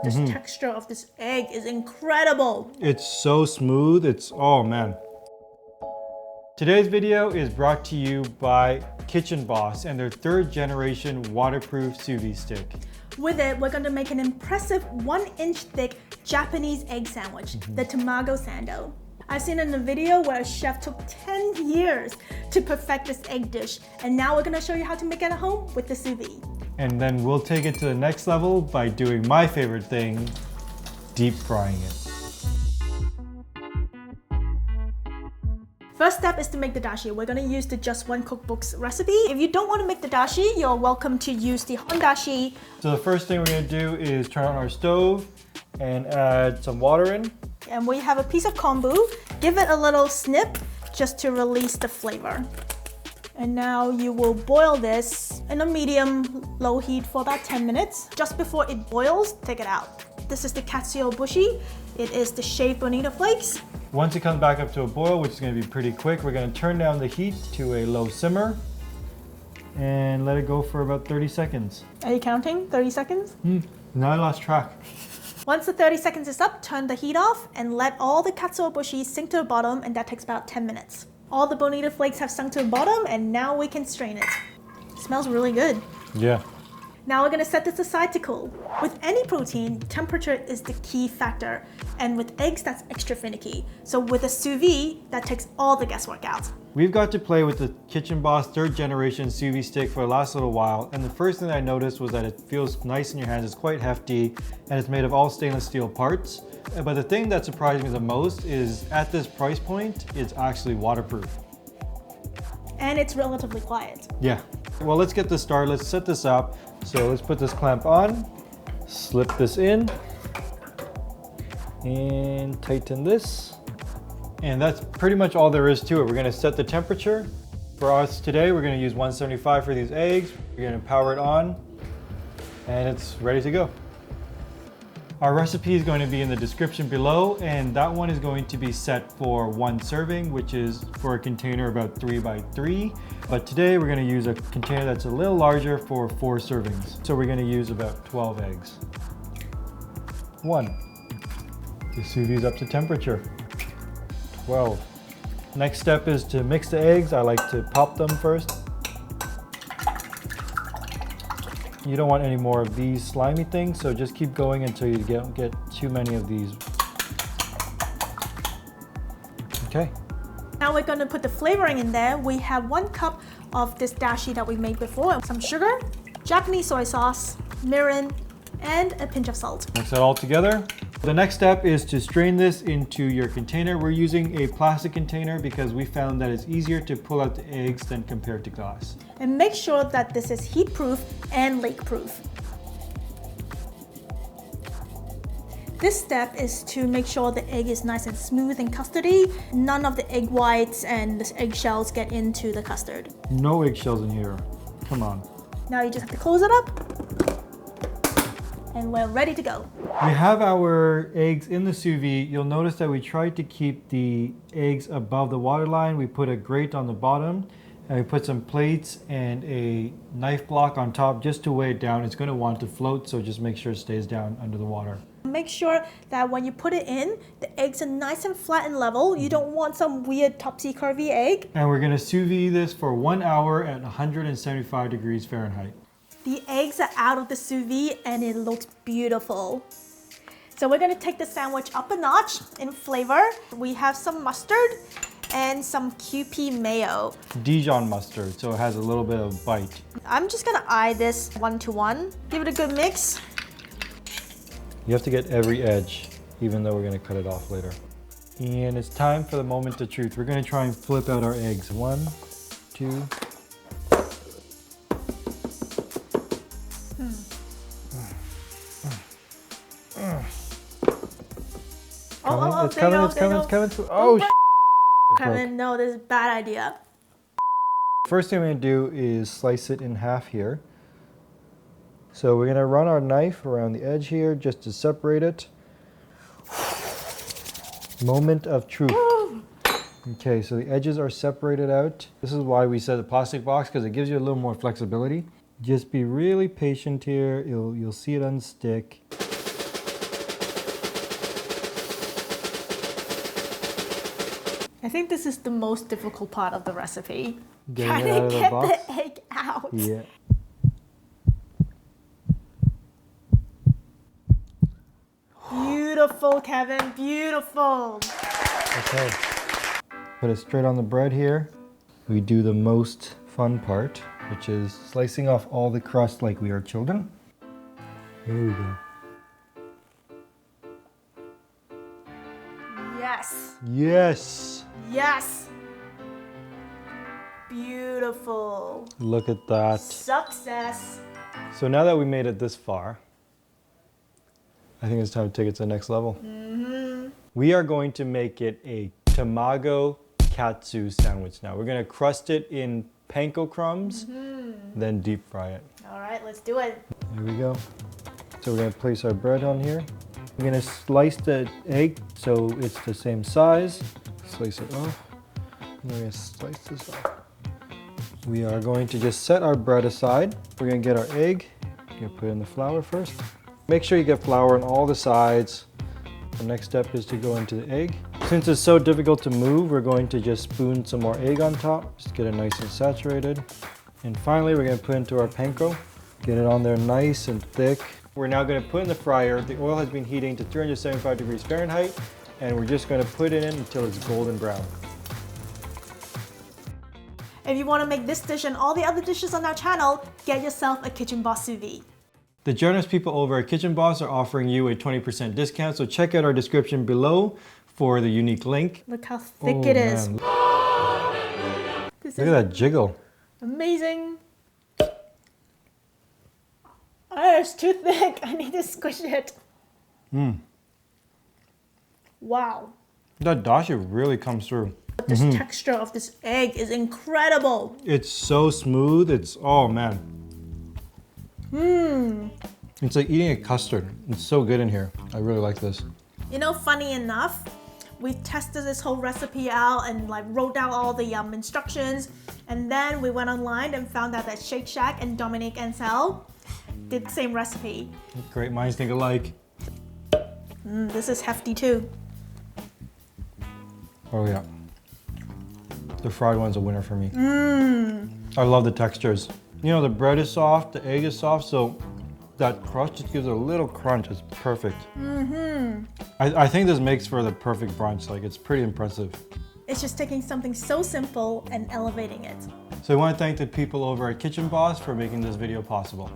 This texture of this egg is incredible. It's so smooth. Oh man. Today's video is brought to you by Kitchen Boss and their 3rd generation waterproof sous vide stick. With it, we're going to make an impressive 1-inch thick Japanese egg sandwich, the Tamago Sando. I've seen in a video where a chef took 10 years to perfect this egg dish, and now we're going to show you how to make it at home with the sous vide. And then we'll take it to the next level by doing my favorite thing, deep frying it. First step is to make the dashi. We're going to use the Just One Cookbook's recipe. If you don't want to make the dashi, you're welcome to use the Hondashi. So the first thing we're going to do is turn on our stove and add some water in. And we have a piece of kombu. Give it a little snip just to release the flavor. And now you will boil this in a medium-low heat for about 10 minutes. Just before it boils, take it out. This is the Katsuobushi. It is the shaved bonito flakes. Once it comes back up to a boil, which is going to be pretty quick, we're going to turn down the heat to a low simmer and let it go for about 30 seconds. Are you counting? 30 seconds? Now I lost track. Once the 30 seconds is up, turn the heat off and let all the Katsuobushi sink to the bottom, and that takes about 10 minutes. All the bonito flakes have sunk to the bottom, and now we can strain it. It smells really good. Yeah. Now we're going to set this aside to cool. With any protein, temperature is the key factor. And with eggs, that's extra finicky. So with a sous vide, that takes all the guesswork out. We've got to play with the Kitchen Boss 3rd generation sous vide stick for the last little while. And the first thing I noticed was that it feels nice in your hands. It's quite hefty and it's made of all stainless steel parts. But the thing that surprised me the most is at this price point, it's actually waterproof. And it's relatively quiet. Yeah. Well, let's get this started. Let's set this up. So let's put this clamp on, slip this in, and tighten this. And that's pretty much all there is to it. We're gonna set the temperature. For us today, we're gonna use 175 for these eggs. We're gonna power it on, and it's ready to go. Our recipe is going to be in the description below, and that one is going to be set for 1 serving, which is for a container about 3 by 3. But today we're going to use a container that's a little larger for 4 servings. So we're going to use about 12 eggs. 1. The sous vide is up to temperature. 12. Next step is to mix the eggs. I like to pop them first. You don't want any more of these slimy things, so just keep going until you get too many of these. Okay. Now we're going to put the flavoring in there. We have 1 cup of this dashi that we made before, some sugar, Japanese soy sauce, mirin, and a pinch of salt. Mix that all together. The next step is to strain this into your container. We're using a plastic container because we found that it's easier to pull out the eggs than compared to glass. And make sure that this is heat-proof and leak-proof. This step is to make sure the egg is nice and smooth and custardy. None of the egg whites and the eggshells get into the custard. No eggshells in here. Come on. Now you just have to close it up, and we're ready to go. We have our eggs in the sous vide. You'll notice that we tried to keep the eggs above the waterline. We put a grate on the bottom, and we put some plates and a knife block on top just to weigh it down. It's going to want to float, so just make sure it stays down under the water. Make sure that when you put it in, the eggs are nice and flat and level. You don't want some weird topsy-curvy egg. And we're going to sous vide this for 1 hour at 175 degrees Fahrenheit. The eggs are out of the sous vide and it looks beautiful. So we're going to take the sandwich up a notch in flavor. We have some mustard and some Kewpie mayo. Dijon mustard, so it has a little bit of bite. I'm just going to eye this 1-to-1. Give it a good mix. You have to get every edge, even though we're going to cut it off later. And it's time for the moment of truth. We're going to try and flip out our eggs. 1, 2. It's coming. Oh, Carmen, no, this is a bad idea. First thing we're going to do is slice it in half here. So we're going to run our knife around the edge here just to separate it. Moment of truth. Okay, so the edges are separated out. This is why we said the plastic box, because it gives you a little more flexibility. Just be really patient here. You'll see it unstick. I think this is the most difficult part of the recipe. Getting Trying it out of to the get box? the egg out. Yeah. Beautiful, Kevin, beautiful. Okay. Put it straight on the bread here. We do the most fun part, which is slicing off all the crust like we are children. Here we go. Yes, Yes! yes. Beautiful. Look at that. Success. So now that we made it this far, I think it's time to take it to the next level. We are going to make it a Tamago Katsu sandwich now. We're going to crust it in Panko crumbs, then deep fry it. All right, let's do it. Here we go. So we're going to place our bread on here. We're going to slice the egg so it's the same size. Slice it off. And we're going to slice this off. We are going to just set our bread aside. We're going to get our egg. We're going to put in the flour first. Make sure you get flour on all the sides. The next step is to go into the egg. Since it's so difficult to move, we're going to just spoon some more egg on top. Just get it nice and saturated. And finally, we're going to put into our panko. Get it on there nice and thick. We're now going to put in the fryer. The oil has been heating to 375 degrees Fahrenheit, and we're just going to put it in until it's golden brown. If you want to make this dish and all the other dishes on our channel, get yourself a Kitchen Boss Sous-vide. The generous people over at Kitchen Boss are offering you a 20% discount, so check out our description below for the unique link. Look how thick it is. Man. This Look is at that jiggle. amazing. Oh, it's too thick. I need to squish it. Wow. That dashi really comes through. This texture of this egg is incredible. It's so smooth. It's, oh man. It's like eating a custard. It's so good in here. I really like this. You know, funny enough, we tested this whole recipe out and like wrote down all the instructions, and then we went online and found out that Shake Shack and Dominique Ansel did the same recipe. Great minds think alike. This is hefty too. Oh yeah. The fried one's a winner for me. I love the textures. You know, the bread is soft, the egg is soft, so that crust just gives it a little crunch. It's perfect. I think this makes for the perfect brunch. Like, it's pretty impressive. It's just taking something so simple and elevating it. So I want to thank the people over at Kitchen Boss for making this video possible.